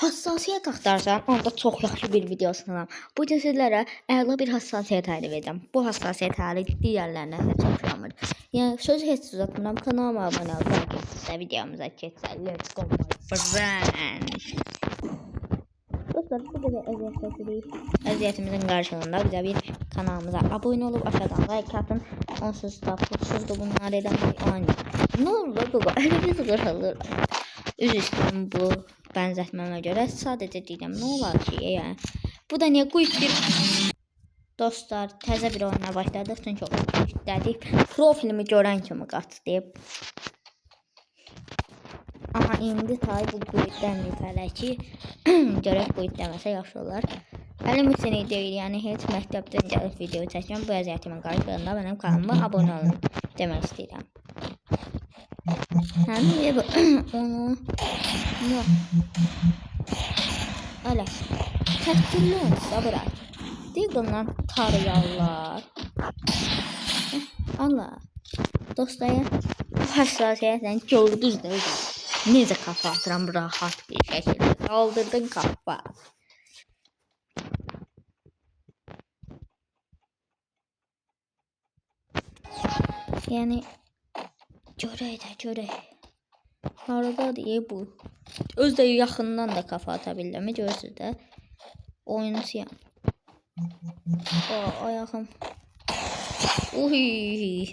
Hassasiyyət axtarsan, onda çox yaxşı bir video sunuram. Bu gün sizlərə əla bir hassasiyyət tərif edəcəm. Bu hassasiyyət hələ digərlərinə də çox oxşamır. Yəni sözü heç uzatmıram. Kanalıma abunə olub sizə videomuza keçək. Let's go my friend. Dostlar, bu qədər əziyyət çəkirik. Əziyyətimizin qarşılığında bizə bir kanalımıza abunə olub aşağıdan like atın. Onsuz da pulsuz da bunlar eləmək ani. Nə olur baba? Əliniz qırılır. Üz üstüm bu bənzətməmə görə sadəcə deyirəm, nə olar ki, yəni. Bu da niyə quitdir? Dostlar, təzə bir oyuna başladıq, çünki o quitlədik. Profilimi görən kimi qaçdı. Amma indi tay bu quitləməyib hələ ki, görək quitləməsə yaxşı olar. Əlim üçün deyil, yəni heç məktəbdən gəlib video çəkəm, bu əziyyətimin qarşılığında mənim kanalıma abunə olun demək istəyirəm. Həmin onu öyle təkdirli olsa bırak. Deagle'dan tarayarlar. Allah. Dostlar, bu hassasiyyətlə gördünüz də necə kafa atıram rahat bir şəkildə. Kaldırdın kafa. Yəni görək. Harada diye bu. Özde yaxından da kafa atabildim. Görürsünüz də. Oyuncuyam. Ayağım. Uy.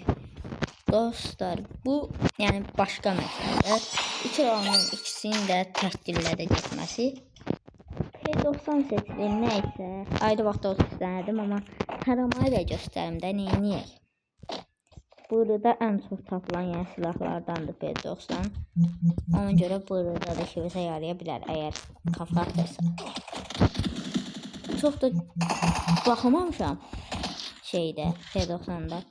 Dostlar, bu yani başka məsələ. İki roundun ikisini də təkdirlə də getməsi. P90 seçdim, neyse. Ayda vaxtda 30 dənədim, amma haramayı da göstərim də, neyiniyək. Burada en çok tapılan yani silahlardandır P90. Ona göre burada da işimize yarayabilir eğer kafa atırsa. Çok da bakamamışam şeyde P90'da.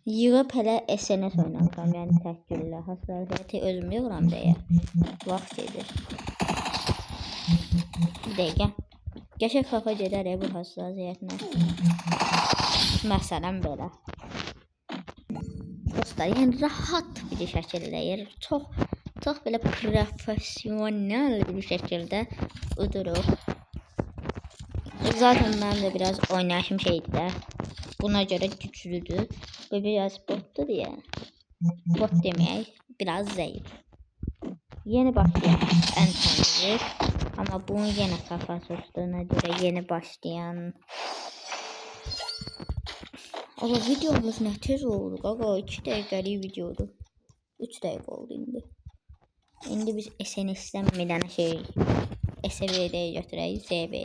Yığıb hələ SNS oynamışam, yəni təkgüllə. Hassasiyyəti özüm yığıram deyə. Vaxt gedir. Bir dəqiqə. Qəşəng kafa gedər bu hassasiyyətinə. Məsələn belə. Dostlar, yani rahat bir şəkildə, yəni çox belə profesyonel bir şəkildə uduruq. Zaten mənim də biraz oynayışım şeydir də. Buna görə güclüdür. Bu biraz botdur ya. Bot demək biraz zayıf. Yeni başlayan en tanıdık. Ama bunun yenə kafası üstüne görə yeni başlayan. Ama videomuz ne tez oldu qaqa, 2 dəqiqəlik videodur. 3 dəqiqə oldu indi. İndi biz SNS'dən bir dənə şey SVD'ye götürək, ZVD.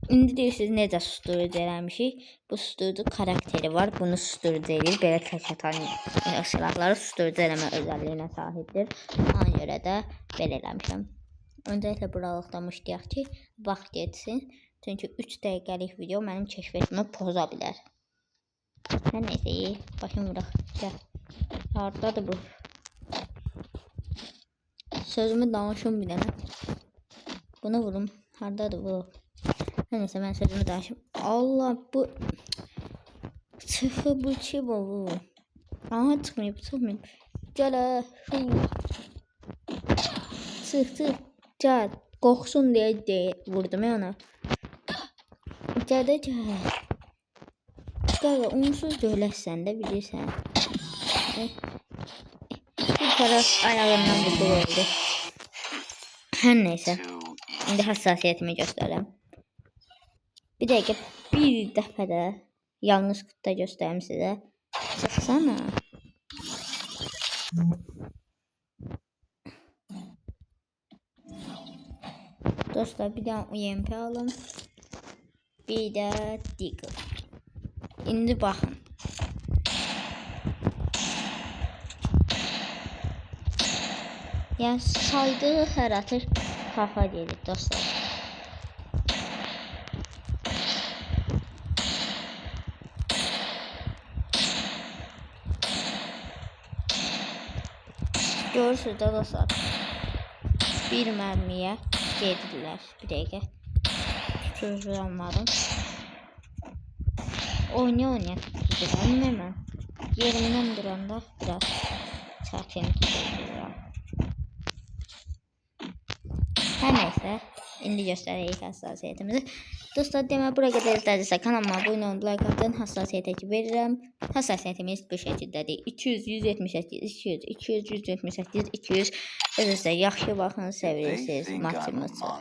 İndi deyirsiniz necə susturucu eləmişik. Bu susturucu karakteri var, bunu susturucu eləyir. Belə tək atan silahları susturucu eləmə özəlliyinə sahibdir. Ona görə də belə eləmişəm. Öncəliklə buralıqdan başlayaq ki, vaxt geçsin. Çünkü 3 dəqiqəlik video mənim keşfetimi poza bilər. Hər neysə, başım bırak. Gəl. Hardadır bu? Sözümü danışım bir dənə. Bunu vurum. Hardadır bu? Hər neysə, mən sözümü danışım. Allah, bu çıxı bu ki bu. Aha, çıxmayıb. Gələ. Çıx. Gəl. Qorxsun deyə vurdum ya ona. Gəl. Qaqa, onsuz dövləsən də bilirsən. Bir tərəf ayağından vurdu oldu. Hər neysə. İndi hassasiyyətimi göstərəm. Bir dəqiqə, bir dəfə də yanlış qıtda göstərim sizə. Çıxsana. Dostlar, bir daha UMP alın. Bir de Deagle. İndi baxın. Yəni saydığı hər atış kafa gelir dostlar. Görürsünüz də dostlar. Bir mərmiyə gedirlər. Bir dəqiqə. Tutulanmadım. Oynaya tutuyorum hemen. Yerimden duranda biraz çətin tutuyorum. Hər nəysə, indi göstərək həssasiyyətimizi. Dostlar, demək bura qədər izlədinizsə kanalıma abunə olun, like atın, həssasiyyətə verirəm. Həssasiyyətimiz bu şəkildədir. 200, 178, 200, 200, 178, 200. Özünüzə yaxşı baxın, sevilirsiniz. Maçımızı.